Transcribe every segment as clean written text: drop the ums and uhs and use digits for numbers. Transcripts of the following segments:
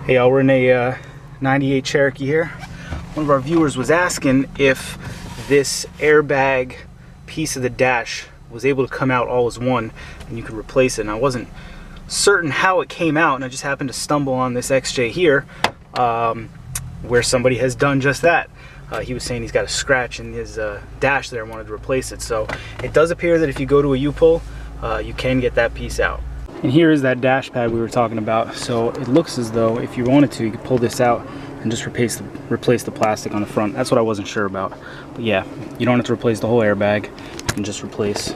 Hey y'all, we're in a 98 Cherokee here. One of our viewers was asking if this airbag piece of the dash was able to come out all as one and you could replace it. And I wasn't certain how it came out, and I just happened to stumble on this XJ here where somebody has done just that. He was saying he's got a scratch in his dash there and wanted to replace it. So it does appear that if you go to a U-pull, you can get that piece out. And here is that dash pad we were talking about. So it looks as though if you wanted to, you could pull this out and just replace the plastic on the front. That's what I wasn't sure about. But yeah, you don't have to replace the whole airbag. You can just replace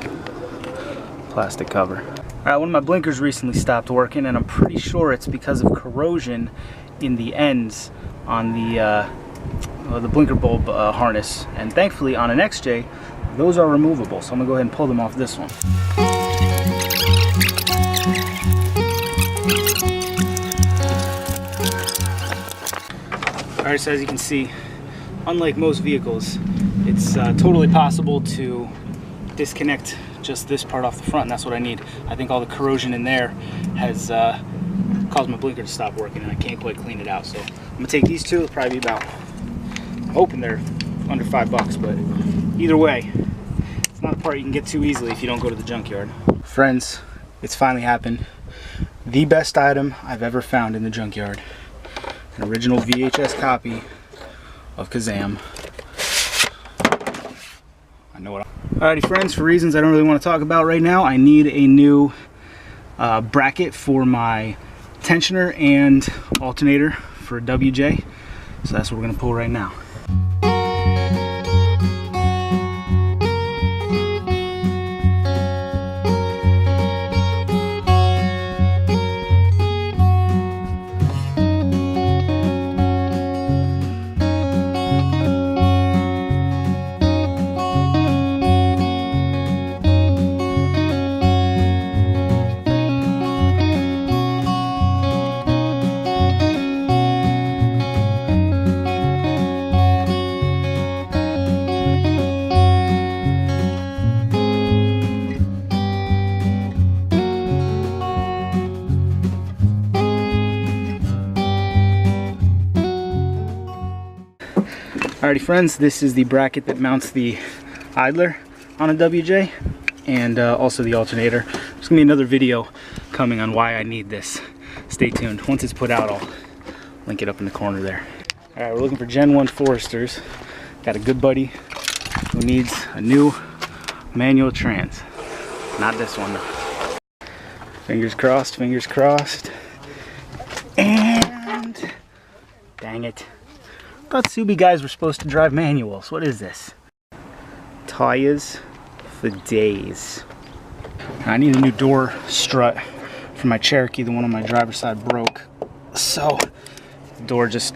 plastic cover. All right, one of my blinkers recently stopped working, and I'm pretty sure it's because of corrosion in the ends on the blinker bulb harness. And thankfully on an XJ, those are removable. So I'm gonna go ahead and pull them off this one. Alright, so as you can see, unlike most vehicles, it's totally possible to disconnect just this part off the front, and that's what I need. I think all the corrosion in there has caused my blinker to stop working, and I can't quite clean it out. So I'm gonna take these two. It'll probably be about, I'm hoping they're under $5, but either way, it's not a part you can get too easily if you don't go to the junkyard. Friends, it's finally happened. The best item I've ever found in the junkyard. An original VHS copy of Kazam. I know what Alrighty friends, for reasons I don't really want to talk about right now, I need a new bracket for my tensioner and alternator for a WJ. So that's what we're going to pull right now. Alrighty friends, this is the bracket that mounts the idler on a WJ and also the alternator. There's gonna be another video coming on why I need this. Stay tuned. Once it's put out, I'll link it up in the corner there. Alright, we're looking for Gen 1 Foresters. Got a good buddy who needs a new manual trans. Not this one though. Fingers crossed, fingers crossed. And dang it. I thought Subi guys were supposed to drive manuals. What is this? Tires for days. I need a new door strut for my Cherokee. The one on my driver's side broke. So the door just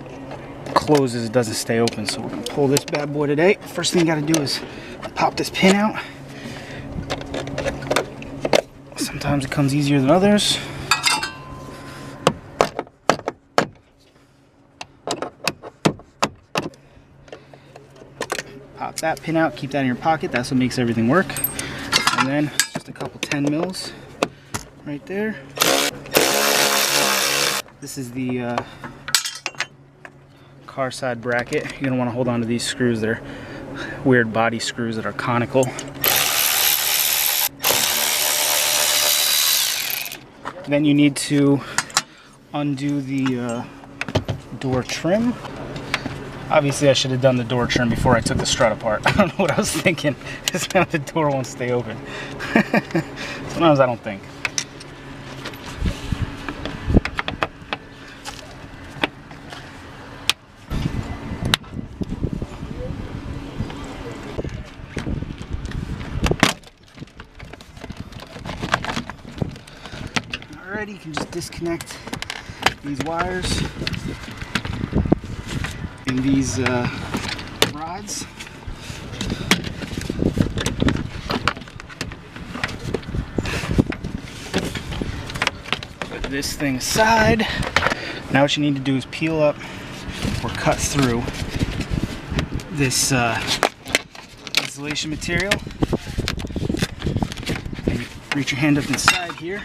closes, it doesn't stay open. So we're gonna pull this bad boy today. First thing you gotta do is pop this pin out. Sometimes it comes easier than others. Pop that pin out, keep that in your pocket. That's what makes everything work. And then just a couple 10 mils right there. This is the car side bracket. You're gonna want to hold on to these screws. They're weird body screws that are conical. Then you need to undo the door trim. Obviously, I should have done the door trim before I took the strut apart. I don't know what I was thinking. Just now the door won't stay open. Sometimes I don't think. Alrighty, you can just disconnect these wires and these rods. Put this thing aside. Now what you need to do is peel up or cut through this insulation material. And you reach your hand up inside here,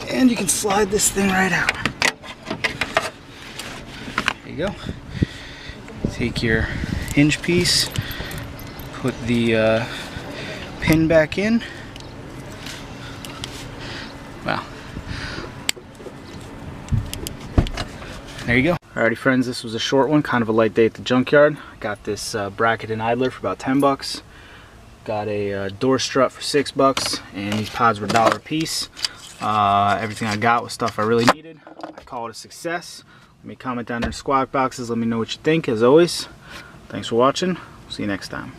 and you can slide this thing right out. go. Take your hinge piece, put the pin back in. Wow. There you go. Alrighty friends, this was a short one, kind of a light day at the junkyard. Got this bracket and idler for about 10 bucks. Got a door strut for 6 bucks, and these pods were $1 a piece. Everything I got was stuff I really needed. I call it a success. Let me comment down in the squawk boxes. Let me know what you think. As always, thanks for watching. See you next time.